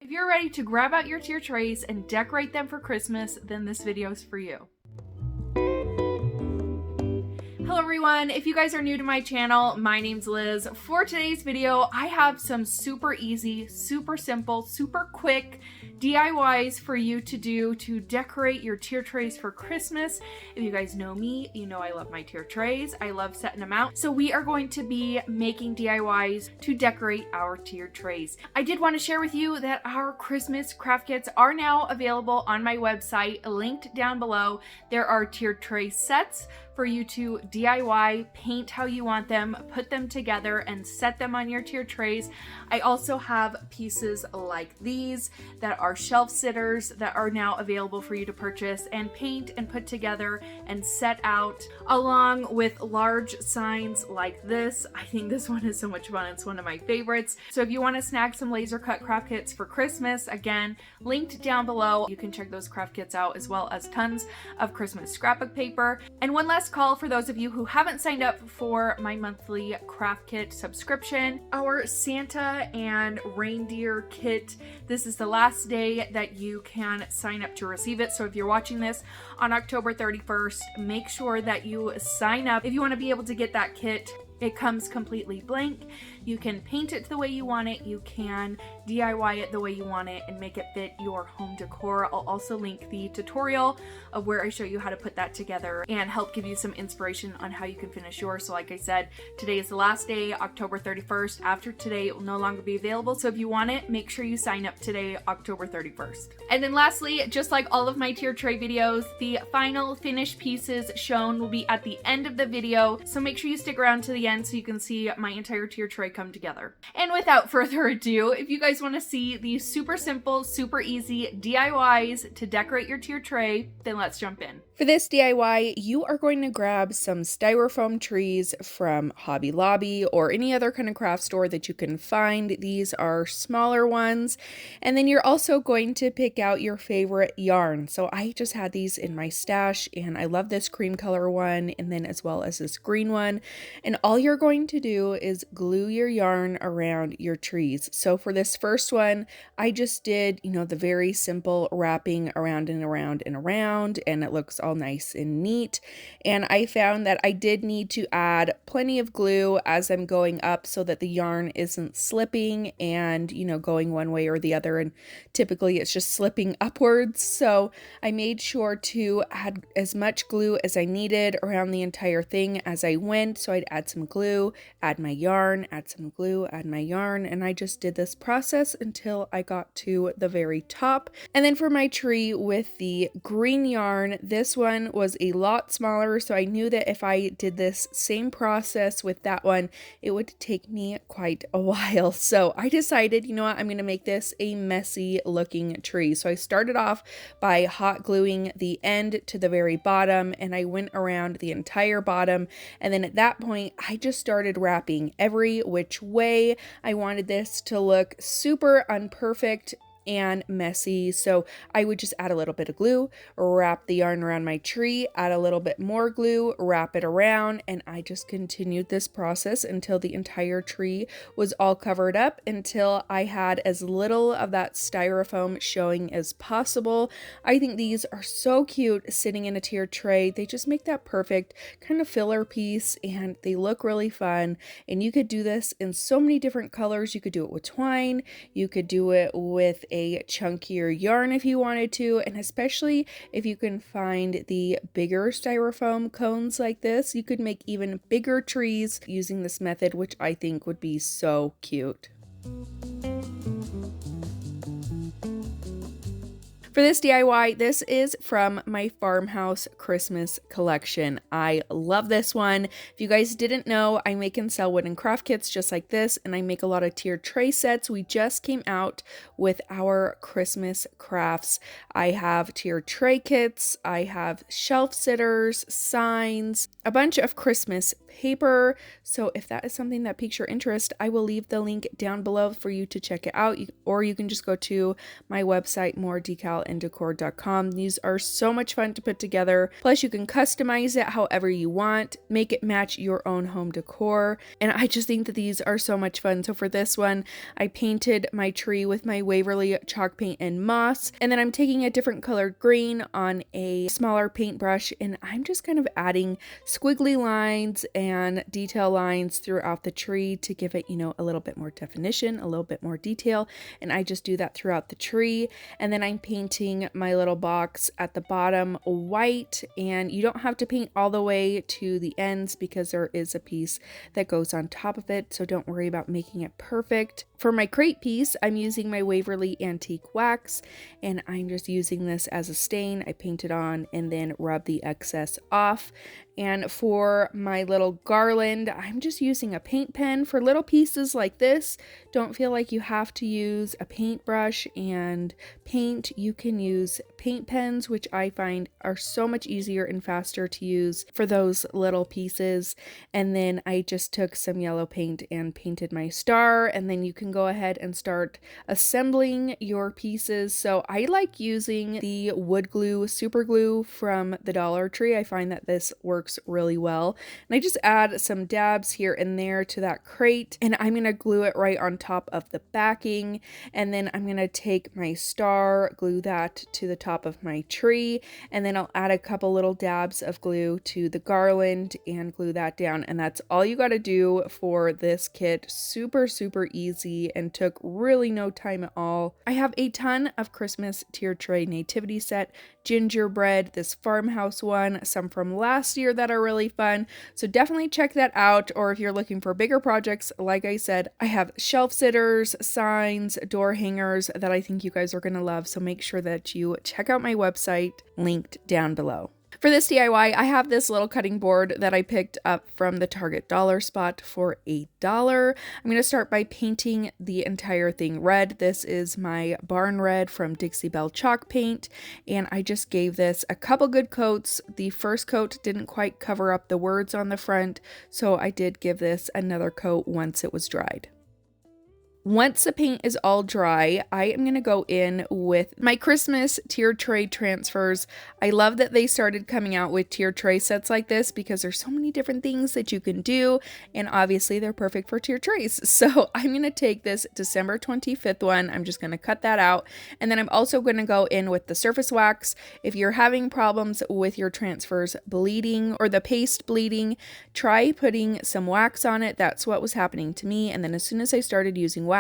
If you're ready to grab out your tier trays and decorate them for Christmas, then this video is for you. Hello everyone, if you guys are new to my channel, my name's Liz. For today's video, I have some super easy, super simple, super quick DIYs for you to do to decorate your tier trays for Christmas. If you guys know me, you know I love my tier trays. I love setting them out. So we are going to be making DIYs to decorate our tier trays. I did want to share with you that our Christmas craft kits are now available on my website, linked down below. There are tier tray sets for you to DIY, paint how you want them, put them together, and set them on your tier trays. I also have pieces like these that are shelf sitters that are now available for you to purchase and paint and put together and set out, along with large signs like this. I think this one is so much fun. It's one of my favorites. So if you want to snag some laser cut craft kits for Christmas, again, linked down below. You can check those craft kits out, as well as tons of Christmas scrapbook paper. And one last call for those of you who haven't signed up for my monthly craft kit subscription. Our Santa and reindeer kit, this is the last day that you can sign up to receive it. So if you're watching this on October 31st, make sure that you sign up if you want to be able to get that kit. It comes completely blank. You can paint it the way you want it. You can DIY it the way you want it and make it fit your home decor. I'll also link the tutorial of where I show you how to put that together and help give you some inspiration on how you can finish yours. So like I said, today is the last day, October 31st. After today, it will no longer be available. So if you want it, make sure you sign up today, October 31st. And then lastly, just like all of my tier tray videos, the final finished pieces shown will be at the end of the video. So make sure you stick around to the end so you can see my entire tier tray come together. And without further ado, if you guys want to see these super simple, super easy DIYs to decorate your tier tray, then let's jump in. For this DIY, you are going to grab some styrofoam trees from Hobby Lobby or any other kind of craft store that you can find. These are smaller ones. And then you're also going to pick out your favorite yarn. So I just had these in my stash and I love this cream color one, and then as well as this green one. And all you're going to do is glue your yarn around your trees. So for this first one, I just did, the very simple wrapping around and around and around, and it looks all nice and neat. And I found that I did need to add plenty of glue as I'm going up so that the yarn isn't slipping and, going one way or the other. And typically it's just slipping upwards. So I made sure to add as much glue as I needed around the entire thing as I went. So I'd add some glue, add my yarn, add some glue, add my yarn, and I just did this process until I got to the very top. And then for my tree with the green yarn, this one was a lot smaller, so I knew that if I did this same process with that one, it would take me quite a while. So I decided, you know what, I'm going to make this a messy looking tree. So I started off by hot gluing the end to the very bottom, and I went around the entire bottom, and then at that point I just started wrapping every which way. I wanted this to look super unperfect and messy, so I would just add a little bit of glue, wrap the yarn around my tree, add a little bit more glue, wrap it around, and I just continued this process until the entire tree was all covered up, until I had as little of that styrofoam showing as possible. I think these are so cute sitting in a tier tray. They just make that perfect kind of filler piece, and they look really fun. And you could do this in so many different colors. You could do it with twine, you could do it with a chunkier yarn if you wanted to, and especially if you can find the bigger styrofoam cones like this, you could make even bigger trees using this method, which I think would be so cute. For this DIY, this is from my Farmhouse Christmas collection. I love this one. If you guys didn't know, I make and sell wooden craft kits just like this, and I make a lot of tier tray sets. We just came out with our Christmas crafts. I have tier tray kits, I have shelf sitters, signs, a bunch of Christmas paper. So if that is something that piques your interest, I will leave the link down below for you to check it out, or you can just go to my website, moorevinyldecals moorevinyldecals.com. These are so much fun to put together. Plus you can customize it however you want, make it match your own home decor. And I just think that these are so much fun. So for this one, I painted my tree with my Waverly chalk paint and moss. And then I'm taking a different colored green on a smaller paintbrush, and I'm just kind of adding squiggly lines and detail lines throughout the tree to give it, you know, a little bit more definition, a little bit more detail. And I just do that throughout the tree. And then I'm painting my little box at the bottom white, and you don't have to paint all the way to the ends because there is a piece that goes on top of it, so don't worry about making it perfect. For my crate piece, I'm using my Waverly Antique Wax, and I'm just using this as a stain. I paint it on and then rub the excess off. And for my little garland, I'm just using a paint pen. For little pieces like this, don't feel like you have to use a paintbrush and paint. You can use paint pens, which I find are so much easier and faster to use for those little pieces. And then I just took some yellow paint and painted my star, and then you can go ahead and start assembling your pieces. So I like using the wood glue, super glue from the Dollar Tree. I find that this works really well. And I just add some dabs here and there to that crate, and I'm going to glue it right on top of the backing. And then I'm going to take my star, glue that to the top of my tree, and then I'll add a couple little dabs of glue to the garland and glue that down. And that's all you got to do for this kit. Super, super easy and took really no time at all. I have a ton of Christmas tier tray nativity set, gingerbread, this farmhouse one, some from last year that are really fun. So definitely check that out. Or if you're looking for bigger projects, like I said, I have shelf sitters, signs, door hangers that I think you guys are going to love. So make sure that you check out my website linked down below. For this DIY, I have this little cutting board that I picked up from the Target dollar spot for $1. I'm going to start by painting the entire thing red. This is my barn red from Dixie Belle chalk paint, and I just gave this a couple good coats. The first coat didn't quite cover up the words on the front, so I did give this another coat once it was dried. Once the paint is all dry, I am going to go in with my Christmas tier tray transfers. I love that they started coming out with tier tray sets like this because there's so many different things that you can do, and obviously they're perfect for tier trays. So I'm going to take this December 25th one. I'm just going to cut that out, and then I'm also going to go in with the surface wax. If you're having problems with your transfers bleeding or the paste bleeding, try putting some wax on it. That's what was happening to me, and then as soon as I started using wax,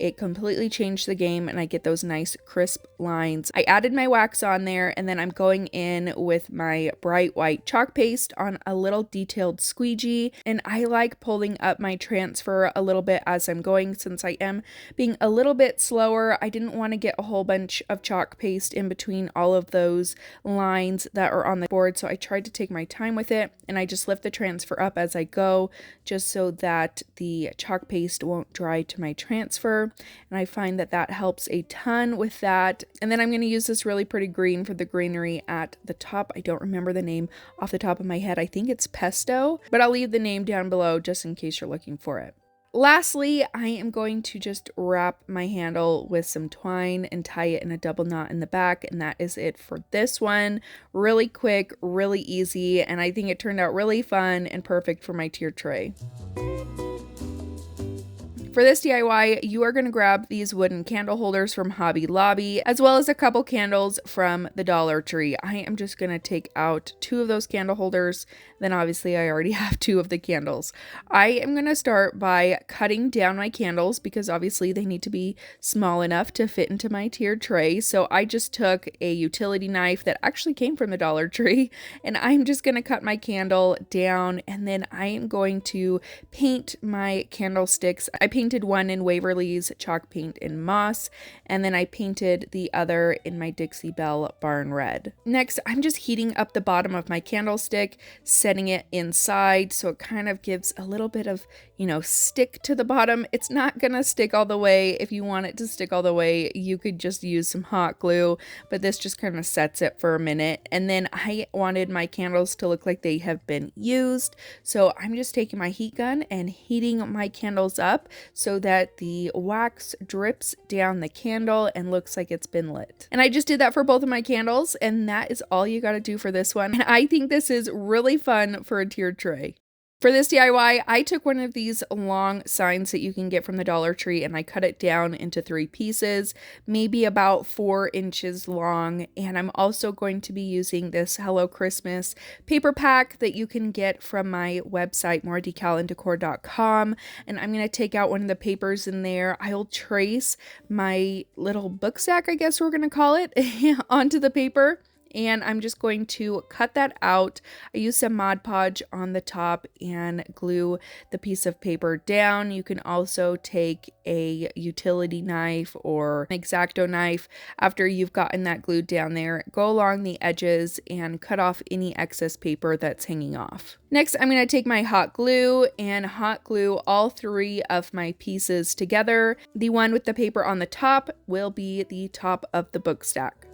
it completely changed the game, and I get those nice crisp lines. I added my wax on there, and then I'm going in with my bright white chalk paste on a little detailed squeegee, and I like pulling up my transfer a little bit as I'm going since I am being a little bit slower. I didn't want to get a whole bunch of chalk paste in between all of those lines that are on the board, so I tried to take my time with it, and I just lift the transfer up as I go just so that the chalk paste won't dry to my transfer, and I find that that helps a ton with that. And then I'm going to use this really pretty green for the greenery at the top. I don't remember the name off the top of my head. I think it's Pesto, but I'll leave the name down below just in case you're looking for it. Lastly, I am going to just wrap my handle with some twine and tie it in a double knot in the back, and that is it for this one. Really quick, really easy, and I think it turned out really fun and perfect for my tier tray. For this DIY, you are going to grab these wooden candle holders from Hobby Lobby, as well as a couple candles from the Dollar Tree. I am just going to take out 2 of those candle holders. Then obviously I already have 2 of the candles. I am going to start by cutting down my candles because obviously they need to be small enough to fit into my tiered tray. So I just took a utility knife that actually came from the Dollar Tree, and I'm just going to cut my candle down, and then I am going to paint my candlesticks. I painted one in Waverly's chalk paint and moss, and then I painted the other in my Dixie Belle barn red. Next, I'm just heating up the bottom of my candlestick, setting it inside so it kind of gives a little bit of, stick to the bottom. It's not gonna stick all the way. If you want it to stick all the way, you could just use some hot glue, but this just kind of sets it for a minute. And then I wanted my candles to look like they have been used, so I'm just taking my heat gun and heating my candles up so that the wax drips down the candle and looks like it's been lit. And I just did that for both of my candles, and that is all you got to do for this one. And I think this is really fun for a tiered tray. For this DIY, I took one of these long signs that you can get from the Dollar Tree and I cut it down into 3 pieces, maybe about 4 inches long. And I'm also going to be using this Hello Christmas paper pack that you can get from my website, moorevinyldecals.com. And I'm going to take out one of the papers in there. I'll trace my little book stack, I guess we're going to call it, onto the paper. And I'm just going to cut that out. I use some Mod Podge on the top and glue the piece of paper down. You can also take a utility knife or an X-Acto knife after you've gotten that glued down there. Go along the edges and cut off any excess paper that's hanging off. Next, I'm going to take my hot glue and hot glue all 3 of my pieces together. The one with the paper on the top will be the top of the book stack.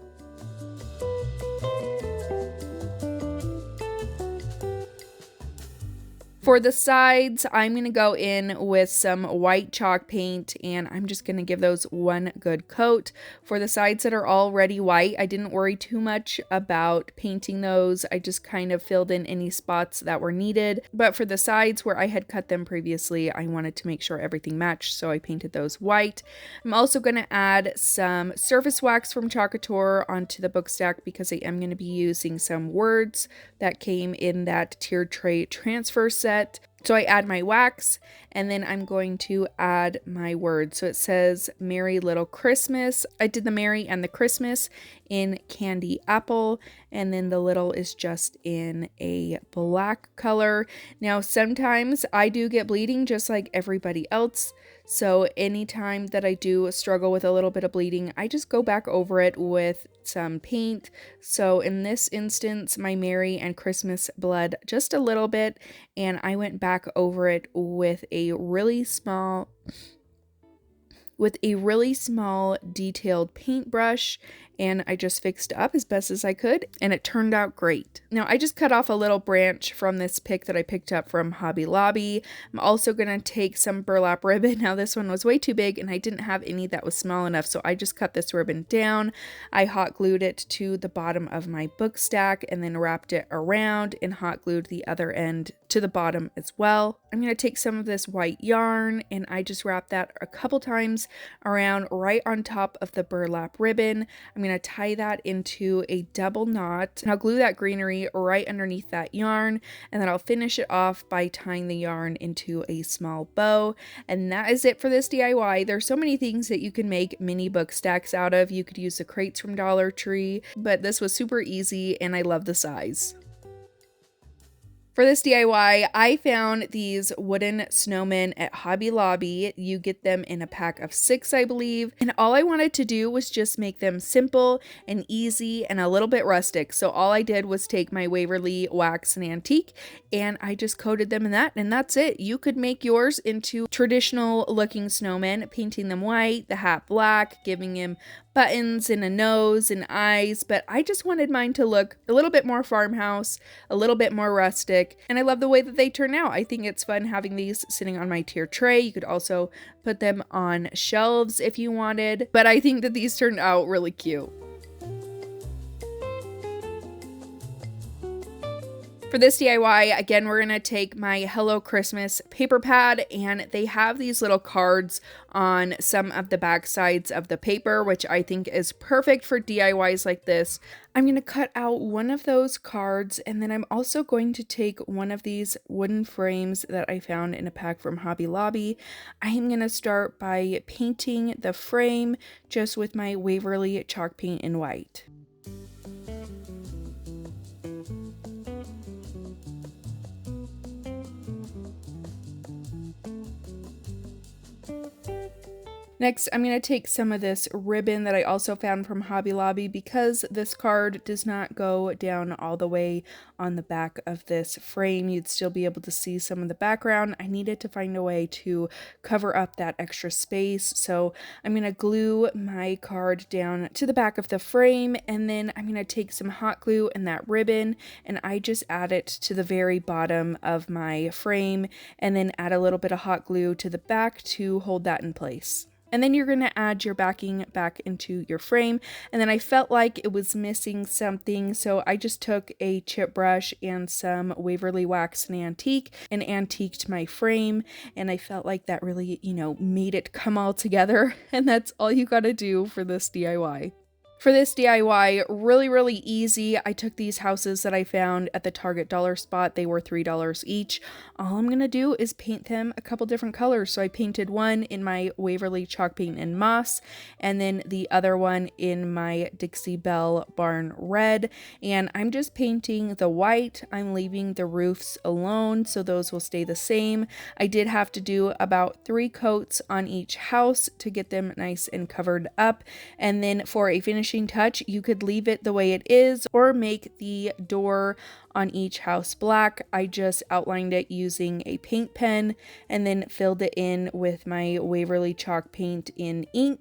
For the sides, I'm going to go in with some white chalk paint and I'm just going to give those one good coat. For the sides that are already white, I didn't worry too much about painting those. I just kind of filled in any spots that were needed. But for the sides where I had cut them previously, I wanted to make sure everything matched, so I painted those white. I'm also going to add some surface wax from COUTURE onto the book stack because I am going to be using some words that came in that tiered tray transfer set. So I add my wax and then I'm going to add my words. So it says Merry Little Christmas. I did the Merry and the Christmas in candy apple, and then the little is just in a black color. Now sometimes I do get bleeding just like everybody else. So anytime that I do struggle with a little bit of bleeding, I just go back over it with some paint. So in this instance, my Merry and Christmas bled just a little bit, and I went back over it with a really small detailed paintbrush, and I just fixed it up as best as I could, and it turned out great. Now I just cut off a little branch from this pick that I picked up from Hobby Lobby. I'm also going to take some burlap ribbon. Now this one was way too big and I didn't have any that was small enough, so I just cut this ribbon down. I hot glued it to the bottom of my book stack and then wrapped it around and hot glued the other end to the bottom as well. I'm going to take some of this white yarn and I just wrap that a couple times around right on top of the burlap ribbon. I'm going to tie that into a double knot, and I'll glue that greenery right underneath that yarn, and then I'll finish it off by tying the yarn into a small bow. And that is it for this DIY. There's so many things that you can make mini book stacks out of. You could use the crates from Dollar Tree, but this was super easy and I love the size. For this DIY, I found these wooden snowmen at Hobby Lobby. You get them in a pack of 6, I believe. And all I wanted to do was just make them simple and easy and a little bit rustic. So all I did was take my Waverly Wax and Antique and I just coated them in that, and that's it. You could make yours into traditional looking snowmen, painting them white, the hat black, giving him buttons and a nose and eyes, but I just wanted mine to look a little bit more farmhouse, a little bit more rustic, and I love the way that they turn out. I think it's fun having these sitting on my tier tray. You could also put them on shelves if you wanted, but I think that these turned out really cute. For this DIY, again, we're going to take my Hello Christmas paper pad, and they have these little cards on some of the back sides of the paper, which I think is perfect for DIYs like this. I'm going to cut out one of those cards, and then I'm also going to take one of these wooden frames that I found in a pack from Hobby Lobby. I am going to start by painting the frame just with my Waverly chalk paint in white. Next, I'm going to take some of this ribbon that I also found from Hobby Lobby. Because this card does not go down all the way on the back of this frame, you'd still be able to see some of the background. I needed to find a way to cover up that extra space, so I'm going to glue my card down to the back of the frame, and then I'm going to take some hot glue and that ribbon, and I just add it to the very bottom of my frame, and then add a little bit of hot glue to the back to hold that in place. And then you're going to add your backing back into your frame. And then I felt like it was missing something, so I just took a chip brush and some Waverly Wax and antiqued my frame. And I felt like that really, made it come all together. And that's all you got to do for this DIY. For this DIY, really easy. I took these houses that I found at the Target dollar spot. They were $3 each. All I'm going to do is paint them a couple different colors. So I painted one in my Waverly chalk paint and moss, and then the other one in my Dixie Belle Barn red. And I'm just painting the white. I'm leaving the roofs alone, so those will stay the same. I did have to do about 3 coats on each house to get them nice and covered up. And then for a finishing touch, you could leave it the way it is or make the door on each house black. I just outlined it using a paint pen and then filled it in with my Waverly chalk paint in ink.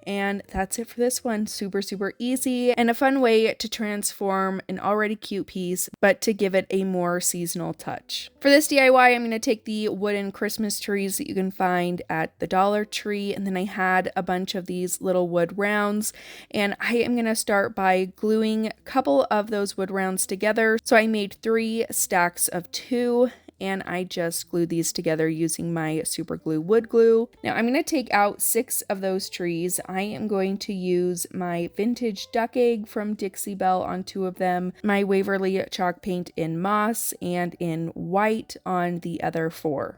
And that's it for this one. Super easy and a fun way to transform an already cute piece, but to give it a more seasonal touch. For this DIY, I'm going to take the wooden Christmas trees that you can find at the Dollar Tree, and then I had a bunch of these little wood rounds, and I am going to start by gluing a couple of those wood rounds together. So I made 3 stacks of 2. And I just glued these together using my super glue wood glue. Now I'm going to take out 6 of those trees. I am going to use my vintage duck egg from Dixie Belle on 2 of them, my Waverly chalk paint in moss and in white on the other 4.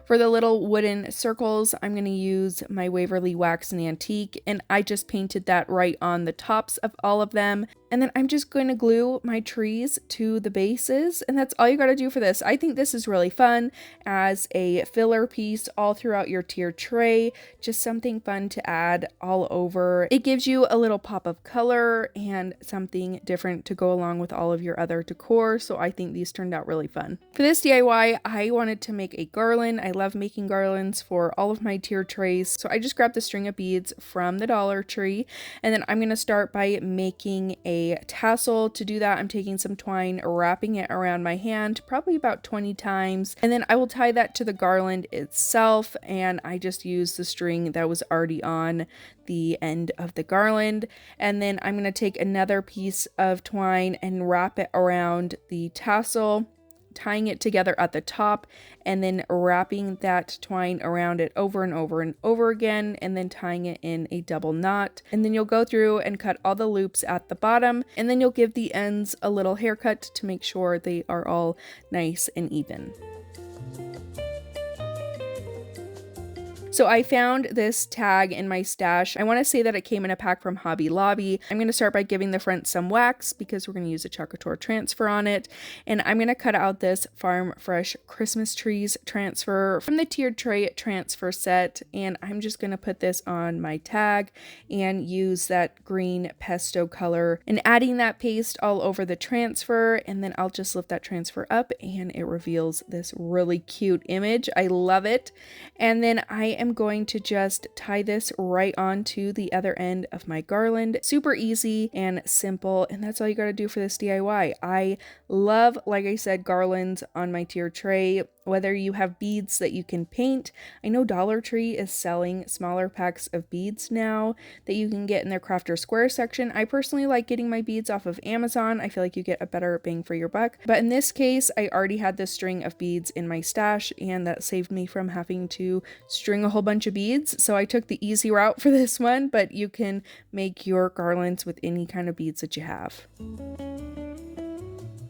For the little wooden circles, I'm going to use my Waverly Wax and Antique, and I just painted that right on the tops of all of them. And then I'm just going to glue my trees to the bases, and that's all you got to do for this. I think this is really fun as a filler piece all throughout your tier tray, just something fun to add all over. It gives you a little pop of color and something different to go along with all of your other decor, so I think these turned out really fun. For this DIY, I wanted to make a garland. I love making garlands for all of my tier trays, so I just grabbed the string of beads from the Dollar Tree, and then I'm going to start by making a tassel. To do that, I'm taking some twine, wrapping it around my hand probably about 20 times, and then I will tie that to the garland itself, and I just use the string that was already on the end of the garland. And then I'm going to take another piece of twine and wrap it around the tassel, tying it together at the top, and then wrapping that twine around it over and over and over again, and then tying it in a double knot. And then you'll go through and cut all the loops at the bottom, and then you'll give the ends a little haircut to make sure they are all nice and even. So I found this tag in my stash. I want to say that it came in a pack from Hobby Lobby. I'm going to start by giving the front some wax because we're going to use a COUTURE transfer on it. And I'm going to cut out this Farm Fresh Christmas Trees transfer from the tiered tray transfer set. And I'm just going to put this on my tag and use that green pesto color and adding that paste all over the transfer. And then I'll just lift that transfer up and it reveals this really cute image. I love it. And then I am going to just tie this right onto the other end of my garland. Super easy and simple, and that's all you got to do for this DIY. I love, like I said, garlands on my tier tray. Whether you have beads that you can paint, I know Dollar Tree is selling smaller packs of beads now that you can get in their Crafter Square section. I personally like getting my beads off of Amazon. I feel like you get a better bang for your buck. But in this case, I already had this string of beads in my stash, and that saved me from having to string a whole bunch of beads. So I took the easy route for this one, but you can make your garlands with any kind of beads that you have.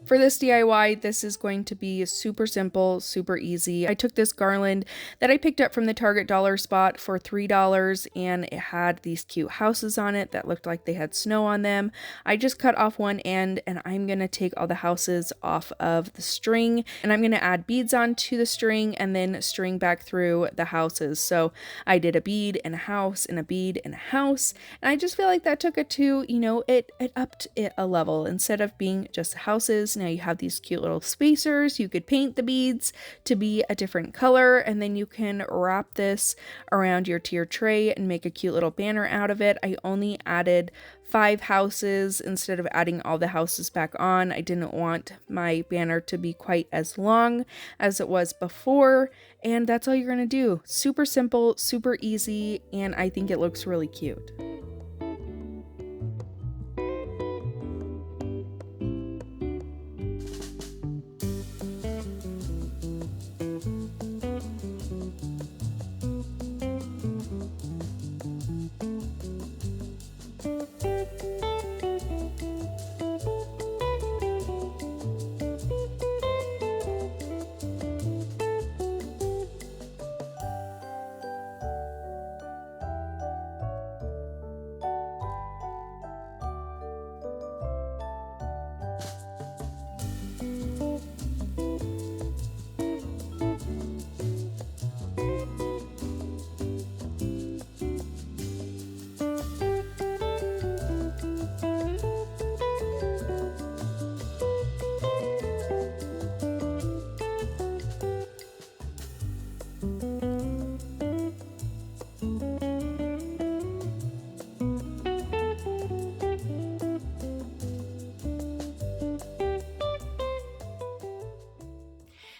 For this DIY, this is going to be super simple, super easy. I took this garland that I picked up from the Target dollar spot for $3, and it had these cute houses on it that looked like they had snow on them. I just cut off one end, and I'm going to take all the houses off of the string, and I'm going to add beads onto the string and then string back through the houses. So I did a bead and a house and a bead and a house, and I just feel like that took it to, you know, it upped it a level. Instead of being just houses, now you have these cute little spacers. You could paint the beads to be a different color, and then you can wrap this around your tier tray and make a cute little banner out of it. I only added 5 houses instead of adding all the houses back on. I didn't want my banner to be quite as long as it was before, and that's all you're gonna do. Super simple, super easy, and I think it looks really cute.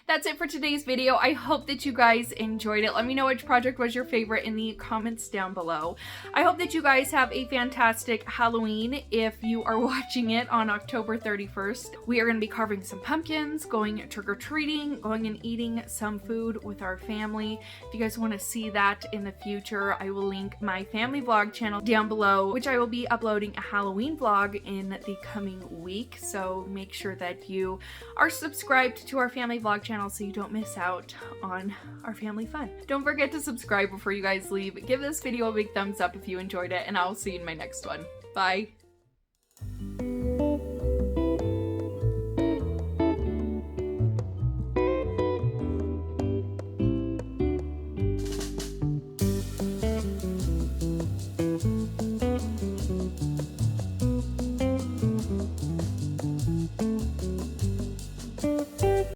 That's it for today's video. I hope that you guys enjoyed it. Let me know which project was your favorite in the comments down below. I hope that you guys have a fantastic Halloween if you are watching it on October 31st. We are going to be carving some pumpkins, going trick-or-treating, going and eating some food with our family. If you guys want to see that in the future, I will link my family vlog channel down below, which I will be uploading a Halloween vlog in the coming week. So make sure that you are subscribed to our family vlog channel so you don't miss out on our family fun. Don't forget to subscribe before you guys leave. Give this video a big thumbs up if you enjoyed it, and I'll see you in my next one. Bye!